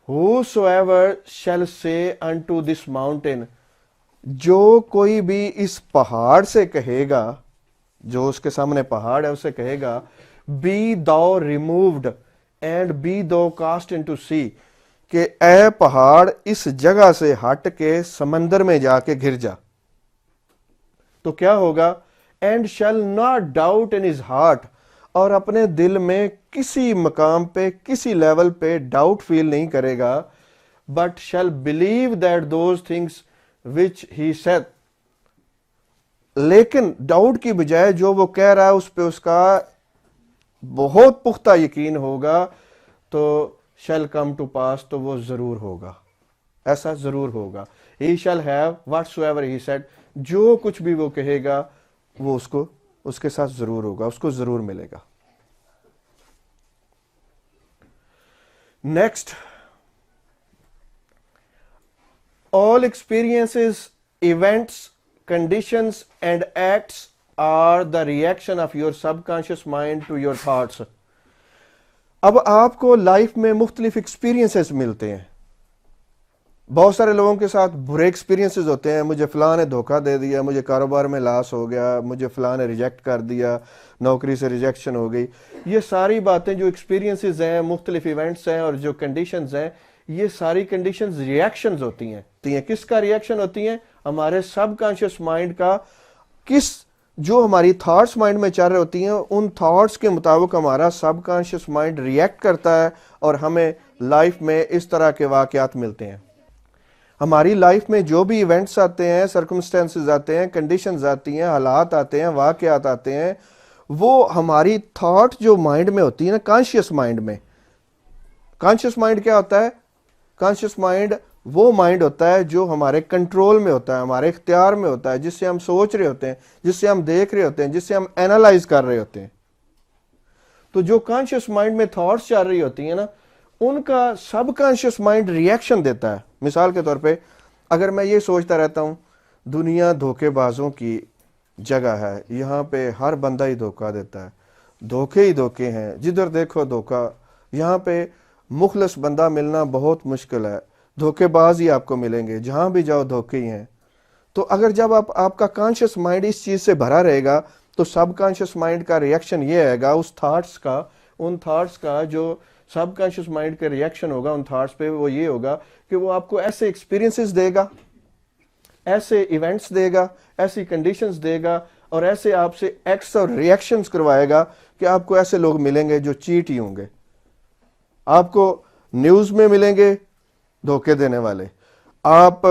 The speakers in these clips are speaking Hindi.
Whosoever shall say unto this mountain, जो कोई भी इस पहाड़ से कहेगा, जो उसके सामने पहाड़ है उसे कहेगा, बी दो रिमूव्ड एंड बी दो कास्ट इनटू सी, कि ए पहाड़ इस जगह से हट के समंदर में जाके घिर जा, तो क्या होगा? And shall not doubt in his heart, और अपने दिल में किसी मकाम पे किसी लेवल पे डाउट फील नहीं करेगा, but shall believe that those things which he said, लेकिन डाउट की बजाय जो वो कह रहा है उस पे उसका बहुत पुख्ता यकीन होगा, तो शैल कम टू पास, तो वो जरूर होगा, ऐसा जरूर होगा। He shall have whatsoever he said, जो कुछ भी वो कहेगा वो उसको उसके साथ जरूर होगा, उसको जरूर मिलेगा। Next, all experiences, events, conditions and acts are the reaction of your subconscious mind to your thoughts। अब आपको लाइफ में मुख्तलिफ एक्सपीरियंसेस मिलते हैं। बहुत सारे लोगों के साथ बुरे एक्सपीरियंसेस होते हैं, मुझे फलां ने धोखा दे दिया, मुझे कारोबार में लॉस हो गया, मुझे फलां ने रिजेक्ट कर दिया, नौकरी से रिजेक्शन हो गई। ये सारी बातें जो एक्सपीरियंसेस हैं, मुख्तलिफ इवेंट्स हैं और जो कंडीशंस हैं, ये सारी कंडीशंस रिएक्शंस होती हैं। किसका रिएक्शन होती हैं? हमारे सबकॉन्शियस माइंड का, जो हमारी थॉट्स माइंड में चल रही होती हैं, उन थॉट्स के मुताबिक हमारा सबकॉन्शियस माइंड रिएक्ट करता है और हमें लाइफ में इस तरह के वाकयात मिलते हैं। हमारी लाइफ में जो भी इवेंट्स आते हैं, सर्कमस्टेंसेस आते हैं, कंडीशंस आती हैं, हालात आते हैं, वाकयात आते हैं, वो हमारी थॉट जो माइंड में होती है ना, कॉन्शियस माइंड में। कॉन्शियस माइंड क्या होता है? कॉन्शियस माइंड वो माइंड होता है जो हमारे कंट्रोल में होता है, हमारे इख्तियार में होता है, जिससे हम सोच रहे होते हैं, जिससे हम देख रहे होते हैं, जिससे हम एनालाइज कर रहे होते हैं। तो जो कॉन्शियस माइंड में थॉट्स चल रही होती हैं ना, उनका सबकॉन्शियस माइंड रिएक्शन देता है। मिसाल के तौर पे, अगर मैं ये सोचता रहता हूँ दुनिया धोखेबाजों की जगह है, यहाँ पे हर बंदा ही धोखा देता है, धोखे ही धोखे हैं, जिधर देखो धोखा, यहाँ पे मुखलस बंदा मिलना बहुत मुश्किल है, धोखेबाज ही आपको मिलेंगे, जहां भी जाओ धोखे ही हैं। तो अगर जब आपका कॉन्शियस माइंड इस चीज से भरा रहेगा, तो सबकॉन्शियस माइंड का रिएक्शन ये आएगा उस थॉट्स का, उन थॉट्स का जो सबकॉन्शियस माइंड का रिएक्शन होगा उन थॉट्स पे, वो ये होगा कि वो आपको ऐसे एक्सपीरियंसेस देगा, ऐसे इवेंट्स देगा, ऐसी कंडीशंस देगा और ऐसे आपसे एक्ट्स और रिएक्शंस करवाएगा कि आपको ऐसे लोग मिलेंगे जो चीट ही होंगे, आपको न्यूज में मिलेंगे धोखे देने वाले, आप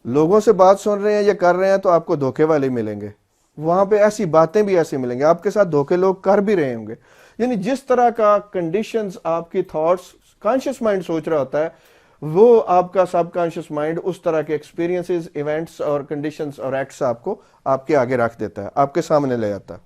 लोगों से बात सुन रहे हैं या कर रहे हैं तो आपको धोखे वाले मिलेंगे, वहां पे ऐसी बातें भी ऐसी मिलेंगे, आपके साथ धोखे लोग कर भी रहे होंगे। यानी जिस तरह का कंडीशंस आपकी थॉट्स कॉन्शियस माइंड सोच रहा होता है, वो आपका सबकॉन्शियस माइंड उस तरह के एक्सपीरियंसेस, इवेंट्स और कंडीशंस और एक्ट्स आपको आपके आगे रख देता है, आपके सामने ले आता है।